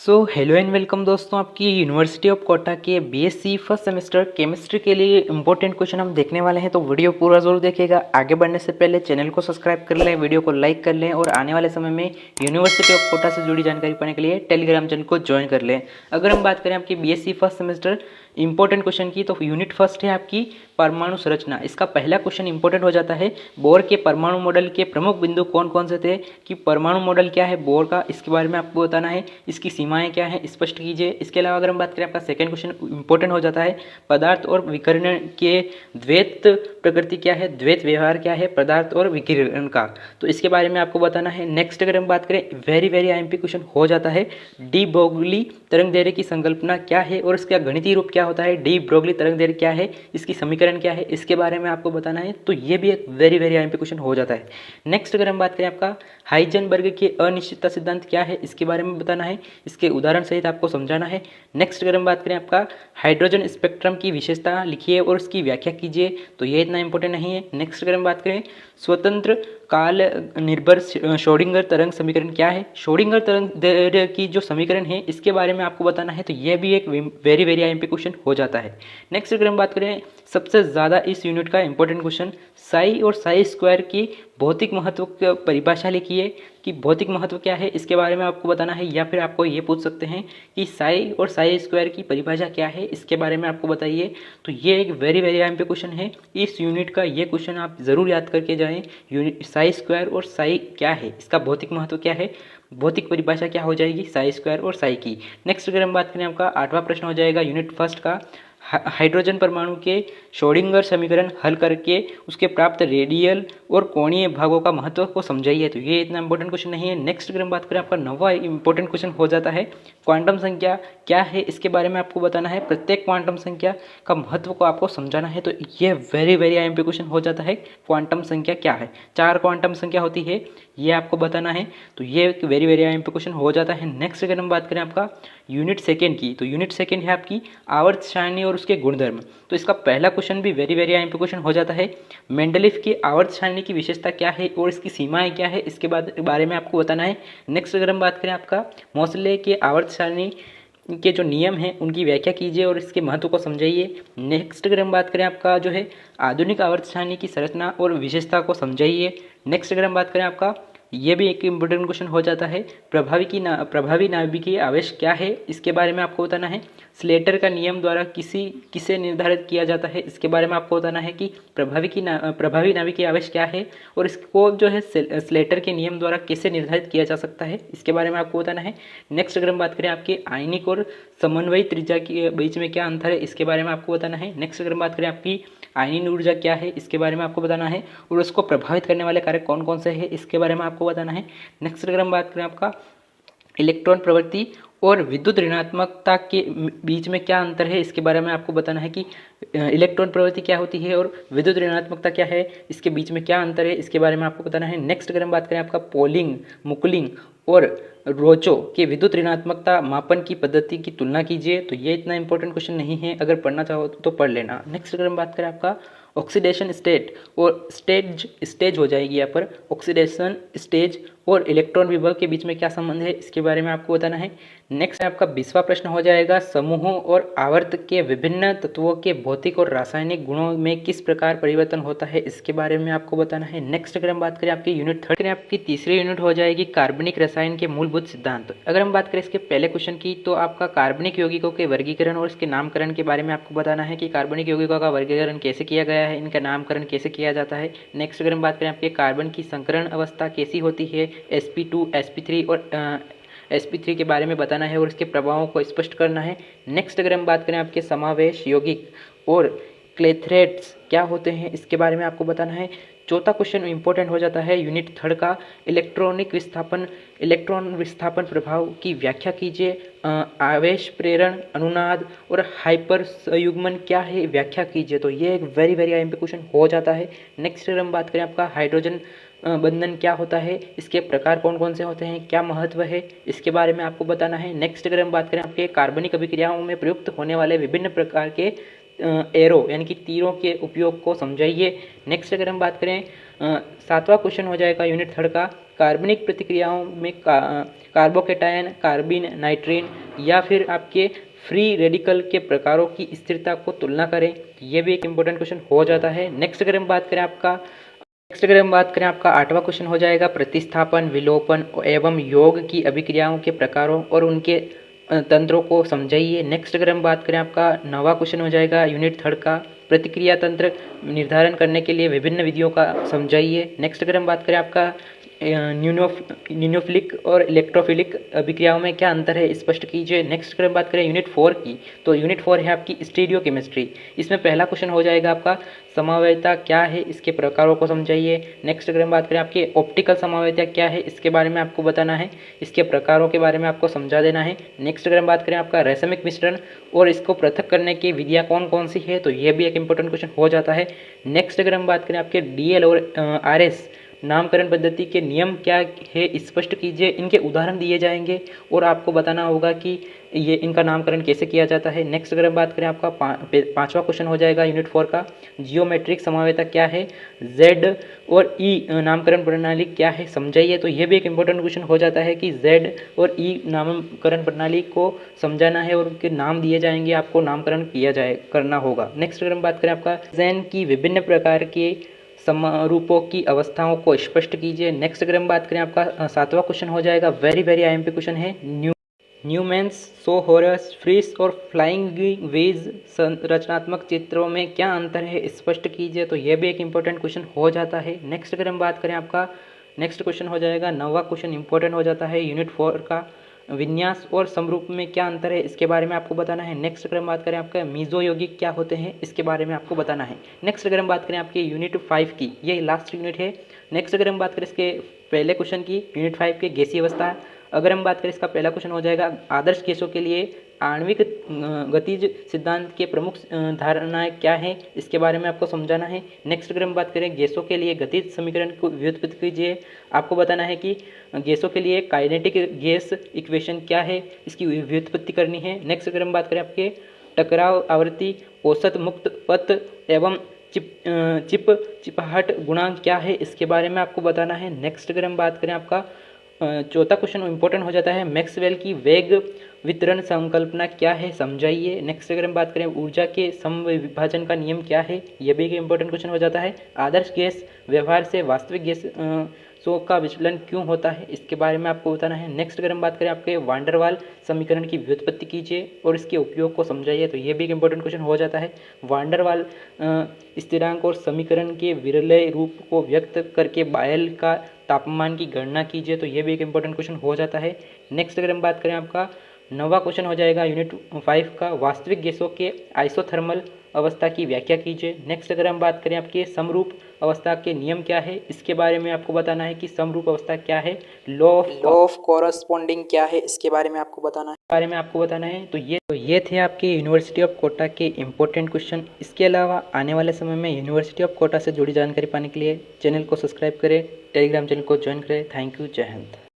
Hello and welcome दोस्तों, आपकी university of Kota के बीएससी फर्स्ट सेमेस्टर केमिस्ट्री के लिए इंपॉर्टेंट क्वेश्चन हम देखने वाले हैं। तो वीडियो पूरा जरूर देखिएगा। आगे बढ़ने से पहले चैनल को सब्सक्राइब कर लें, वीडियो को लाइक कर लें और आने वाले समय में यूनिवर्सिटी ऑफ कोटा से जुड़ी जानकारी पाने के लिए टेलीग्राम चैनल को ज्वाइन कर लें। अगर हम बात करें आपकी BSc first semester important question की, तो यूनिट फर्स्ट है आपकी परमाणु संरचना। इसका पहला क्वेश्चन इंपॉर्टेंट हो जाता है, बोर के परमाणु मॉडल के प्रमुख बिंदु कौन कौन से थे, कि परमाणु मॉडल क्या है बोर का, इसके बारे में आपको बताना है, इसकी सीमाएं क्या है स्पष्ट कीजिए। इसके अलावा अगर हम बात करें, आपका सेकंड क्वेश्चन इंपॉर्टेंट हो जाता है, पदार्थ और विकिरण के द्वैत प्रकृति क्या है, द्वैत व्यवहार क्या है पदार्थ और विकिरण का, तो इसके बारे में आपको बताना है। नेक्स्ट अगर हम बात करें, वेरी आईएमपी क्वेश्चन हो जाता है, डी ब्रोगली तरंग दैर्ध्य की संकल्पना क्या है और इसका गणितीय रूप क्या होता है, डी ब्रोगली तरंग दैर्ध्य क्या है, इसकी समीकरण क्या है, इसके बारे में आपको बताना है। तो ये भी एक वेरी आईएमपी क्वेश्चन हो जाता है। नेक्स्ट अगर हम बात करें, आपका हाइजेनबर्ग के अनिश्चितता सिद्धांत क्या है, इसके बारे में बताना है, इसके उदाहरण सहित आपको समझाना है। नेक्स्ट अगर हम बात करें, आपका हाइड्रोजन स्पेक्ट्रम की विशेषता लिखिए और उसकी व्याख्या कीजिए, तो ये इतना इंपॉर्टेंट नहीं है। नेक्स्ट अगर हम बात करें, स्वतंत्र काल निर्भर श्रोडिंगर तरंग समीकरण क्या है, श्रोडिंगर तरंग दैर्ध्य की जो समीकरण है इसके बारे में आपको बताना है। तो यह भी एक वेरी आईएमपी क्वेश्चन हो जाता है। नेक्स्ट अगर हम बात करें, सबसे ज़्यादा इस यूनिट का इंपॉर्टेंट क्वेश्चन, साई और साई स्क्वायर की भौतिक महत्व की परिभाषा लिखिए, कि भौतिक महत्व क्या है इसके बारे में आपको बताना है। या फिर आपको ये पूछ सकते हैं कि साई और साई स्क्वायर की परिभाषा क्या है, इसके बारे में आपको बताइए। तो ये एक वेरी आईएमपी क्वेश्चन है इस यूनिट का। ये क्वेश्चन आप ज़रूर याद करके जाएं। यूनिट साई स्क्वायर और साई क्या है, इसका भौतिक महत्व क्या है, भौतिक परिभाषा क्या हो जाएगी साई स्क्वायर और साई की। नेक्स्ट अगर हम बात करें, आपका 8वां प्रश्न हो जाएगा यूनिट फर्स्ट का, हाइड्रोजन परमाणु के श्रोडिंगर समीकरण हल करके उसके प्राप्त रेडियल और कोणीय भागों का महत्व को समझाइए। तो ये इतना इंपॉर्टेंट क्वेश्चन नहीं है। नेक्स्ट अगर हम बात करें, आपका 9वां इंपॉर्टेंट क्वेश्चन हो जाता है, क्वांटम संख्या क्या है, इसके बारे में आपको बताना है। प्रत्येक क्वांटम संख्या का महत्व को आपको समझाना है। तो ये वेरी आईएमपी क्वेश्चन हो जाता है, क्वांटम संख्या क्या है, 4 क्वांटम संख्या होती है, ये आपको बताना है। तो ये वेरी आईएमपी क्वेश्चन हो जाता है। नेक्स्ट अगर हम बात करें, आपका यूनिट सेकेंड की, तो यूनिट सेकेंड है आपकी आवर्त सारणी और उसके गुणधर्म। तो इसका पहला क्वेश्चन भी वेरी आईएमपी क्वेश्चन हो जाता है, मेंडलीफ की आवर्त सारणी की विशेषता क्या है और इसकी सीमाएं क्या है, इसके बारे में आपको बताना है। नेक्स्ट अगर हम बात करें, आपका मोसले के आवर्त सारणी के जो नियम हैं उनकी व्याख्या कीजिए और इसके महत्व को समझाइए। नेक्स्ट अगर हम बात करें, आपका जो है आधुनिक आवर्त सारणी की संरचना और विशेषता को समझाइए। नेक्स्ट अगर हम बात करें, आपका ये भी एक इम्पोर्टेंट क्वेश्चन हो जाता है, प्रभावी नाभिकीय आवेश क्या है, इसके बारे में आपको बताना है। स्लेटर का नियम द्वारा किसे निर्धारित किया जाता है, इसके बारे में आपको बताना है कि प्रभावी नाभिकीय आवेश क्या है और इसको जो है स्लेटर के नियम द्वारा कैसे निर्धारित किया जा सकता है, इसके बारे में आपको बताना है। नेक्स्ट अगर हम बात करें, आपके आयनिक और समन्वयी त्रिज्या के बीच में क्या अंतर है, इसके बारे में आपको बताना है। नेक्स्ट अगर हम बात करें, आपकी आयनीय ऊर्जा क्या है, इसके बारे में आपको बताना है और उसको प्रभावित करने वाले कारक कौन कौन से हैं, इसके बारे में आपको बताना है। नेक्स्ट अगर हम बात करें, आपका इलेक्ट्रॉन प्रवृत्ति और विद्युत ऋणात्मकता के बीच में क्या अंतर है, इसके बारे में आपको बताना है कि इलेक्ट्रॉन प्रवृत्ति क्या होती है और विद्युत ऋणात्मकता क्या है, इसके बीच में क्या अंतर है, इसके बारे में आपको बताना है। नेक्स्ट अगर हम बात करें, आपका पोलिंग, मुकलिंग और रोचो के विद्युत ऋणात्मकता मापन की पद्धति की तुलना कीजिए। तो ये इतना इंपॉर्टेंट क्वेश्चन नहीं है, अगर पढ़ना चाहो तो पढ़ लेना। नेक्स्ट अगर हम बात करें, आपका ऑक्सीडेशन स्टेट और स्टेज हो जाएगी यहाँ पर, ऑक्सीडेशन स्टेज और इलेक्ट्रॉन विभव के बीच में क्या संबंध है, इसके बारे में आपको बताना है। नेक्स्ट आपका 20वां प्रश्न हो जाएगा, समूहों और आवर्त के विभिन्न तत्वों के भौतिक और रासायनिक गुणों में किस प्रकार परिवर्तन होता है, इसके बारे में आपको बताना है। नेक्स्ट अगर हम बात करें, आपकी यूनिट 3 आपकी तीसरी यूनिट हो जाएगी, कार्बनिक रसायन के मूलभूत सिद्धांत। अगर हम बात करें इसके पहले क्वेश्चन की, तो आपका कार्बनिक यौगिकों के वर्गीकरण और इसके नामकरण के बारे में आपको बताना है कि कार्बनिक यौगिकों का वर्गीकरण कैसे किया गया है, इनका नामकरण कैसे किया जाता है। नेक्स्ट अगर हम बात करें, आपके कार्बन की संकरण अवस्था कैसी होती है, sp2 sp3 और sp3 के बारे में बताना है और इसके प्रभावों को स्पष्ट करना है। नेक्स्ट अगर हम बात करें, आपके समावेश यौगिक और क्लेथरेट्स क्या होते हैं, इसके बारे में आपको बताना है। चौथा क्वेश्चन इंपॉर्टेंट हो जाता है यूनिट 3 का, इलेक्ट्रॉन विस्थापन प्रभाव की व्याख्या कीजिए। आवेश प्रेरण, अनुनाद और हाइपर संयुग्मन क्या है, व्याख्या कीजिए। तो ये एक वेरी आईएमपी क्वेश्चन हो जाता है। नेक्स्ट अगर हम बात करें, आपका हाइड्रोजन बंधन क्या होता है, इसके प्रकार कौन कौन से होते हैं, क्या महत्व है, इसके बारे में आपको बताना है। नेक्स्ट अगर हम बात करें, आपके कार्बनिक अभिक्रियाओं में प्रयुक्त होने वाले विभिन्न प्रकार के एरो यानी कि तीरों के उपयोग को समझाइए। नेक्स्ट अगर हम बात करें 7वां क्वेश्चन हो जाएगा यूनिट 3 का, कार्बनिक प्रतिक्रियाओं में कार्बोकेटायन, कार्बिन, नाइट्रीन या फिर आपके फ्री रेडिकल के प्रकारों की स्थिरता को तुलना करें। ये भी एक इम्पोर्टेंट क्वेश्चन हो जाता है। नेक्स्ट अगर हम बात करें आपका 8वां क्वेश्चन हो जाएगा प्रतिस्थापन, विलोपन एवं योग की अभिक्रियाओं के प्रकारों और उनके तंत्रों को समझाइए। नेक्स्ट अगर हम बात करें आपका 9वां क्वेश्चन हो जाएगा यूनिट 3 का, प्रतिक्रिया तंत्र निर्धारण करने के लिए विभिन्न विधियों का समझाइए। नेक्स्ट अगर हम बात करें आपका न्यूनोफिलिक और इलेक्ट्रोफिलिक अभिक्रियाओं में क्या अंतर है स्पष्ट कीजिए। नेक्स्ट अगर हम बात करें यूनिट 4 की, तो यूनिट 4 है आपकी स्टीरियो केमिस्ट्री। इसमें पहला क्वेश्चन हो जाएगा आपका समवायता क्या है, इसके प्रकारों को समझाइए। नेक्स्ट अगर हम बात करें आपके ऑप्टिकल समवायता क्या है, इसके बारे में आपको बताना है, इसके प्रकारों के बारे में आपको समझा देना है। नेक्स्ट अगर हम बात करें आपका रैसमिक मिश्रण और इसको पृथक करने की विधियाँ कौन कौन सी है, तो ये भी एक इंपॉर्टेंट क्वेश्चन हो जाता है। नेक्स्ट अगर हम बात करें आपके DL और RS नामकरण पद्धति के नियम क्या है स्पष्ट कीजिए, इनके उदाहरण दिए जाएंगे और आपको बताना होगा कि ये इनका नामकरण कैसे किया जाता है। नेक्स्ट अगर हम बात करें आपका 5वां क्वेश्चन हो जाएगा यूनिट 4 का, जियोमेट्रिक समवायता क्या है, Z और E नामकरण प्रणाली क्या है समझाइए। तो ये भी एक इंपॉर्टेंट क्वेश्चन हो जाता है कि Z और E नामकरण प्रणाली को समझाना है और उनके नाम दिए जाएंगे, आपको नामकरण करना होगा। नेक्स्ट अगर हम बात करें आपका जैन की विभिन्न प्रकार के समरूपों की अवस्थाओं को स्पष्ट कीजिए। नेक्स्ट अगर हम बात करें आपका 7वां क्वेश्चन हो जाएगा, वेरी IMP क्वेश्चन है, न्यूमेंस, सोहोरस, फ्रिस और फ्लाइंग वेज संरचनात्मक चित्रों में क्या अंतर है स्पष्ट कीजिए। तो यह भी एक इंपॉर्टेंट क्वेश्चन हो जाता है। नेक्स्ट अगर हम बात करें आपका नेक्स्ट क्वेश्चन हो जाएगा 9वां क्वेश्चन इंपॉर्टेंट हो जाता है यूनिट 4 का, विन्यास और समरूप में क्या अंतर है इसके बारे में आपको बताना है। नेक्स्ट अगर हम बात करें आपका मीजो यौगिक क्या होते हैं इसके बारे में आपको बताना है। नेक्स्ट अगर हम बात करें आपके यूनिट 5 की, ये लास्ट यूनिट है। नेक्स्ट अगर हम बात करें इसके पहले क्वेश्चन की यूनिट 5 के गैसीय अवस्था, अगर हम बात करें इसका पहला क्वेश्चन हो जाएगा आदर्श गैसों के लिए आणविक गतिज सिद्धांत के प्रमुख धारणाएं क्या है इसके बारे में आपको समझाना है। नेक्स्ट अगर हम बात करें गैसों के लिए गतिज समीकरण को व्युत्पत्ति कीजिए, आपको बताना है कि गैसों के लिए काइनेटिक गैस इक्वेशन क्या है, इसकी व्युत्पत्ति करनी है। नेक्स्ट अगर हम बात करें आपके टकराव आवृत्ति, औसत मुक्त पथ एवं चिपचिपाहट गुणांक क्या है इसके बारे में आपको बताना है। नेक्स्ट अगर हम बात करें आपका चौथा क्वेश्चन इंपॉर्टेंट हो जाता है, मैक्सवेल की वेग वितरण संकल्पना क्या है समझाइए। नेक्स्ट अगर हम बात करें ऊर्जा के समविभाजन का नियम क्या है, यह भी एक इंपॉर्टेंट क्वेश्चन हो जाता है। आदर्श गैस व्यवहार से वास्तविक गैस का विचलन क्यों होता है इसके बारे में आपको बताना है। नेक्स्ट अगर हम बात करें आपके वांडरवाल समीकरण की व्युत्पत्ति कीजिए और इसके उपयोग को समझाइए। तो ये भी एक इंपॉर्टेंट क्वेश्चन हो जाता है। वांडरवाल स्थिरांक और समीकरण के विरले रूप को व्यक्त करके बायल का तापमान की गणना कीजिए। तो ये भी एक इंपॉर्टेंट क्वेश्चन हो जाता है। नेक्स्ट अगर हम बात करें आपका 9वां क्वेश्चन हो जाएगा यूनिट 5 का, वास्तविक गैसों के आइसोथर्मल अवस्था की व्याख्या कीजिए। नेक्स्ट अगर हम बात करें आपके समरूप अवस्था के नियम क्या है इसके बारे में आपको बताना है कि समरूप अवस्था क्या है, लॉ ऑफ कॉरस्पॉन्डिंग क्या है इसके बारे में आपको बताना है। तो ये थे आपके यूनिवर्सिटी ऑफ कोटा के इंपॉर्टेंट क्वेश्चन। इसके अलावा आने वाले समय में यूनिवर्सिटी ऑफ कोटा से जुड़ी जानकारी पाने के लिए चैनल को सब्सक्राइब करें, टेलीग्राम चैनल को ज्वाइन करें। थैंक यू, जय हिंद।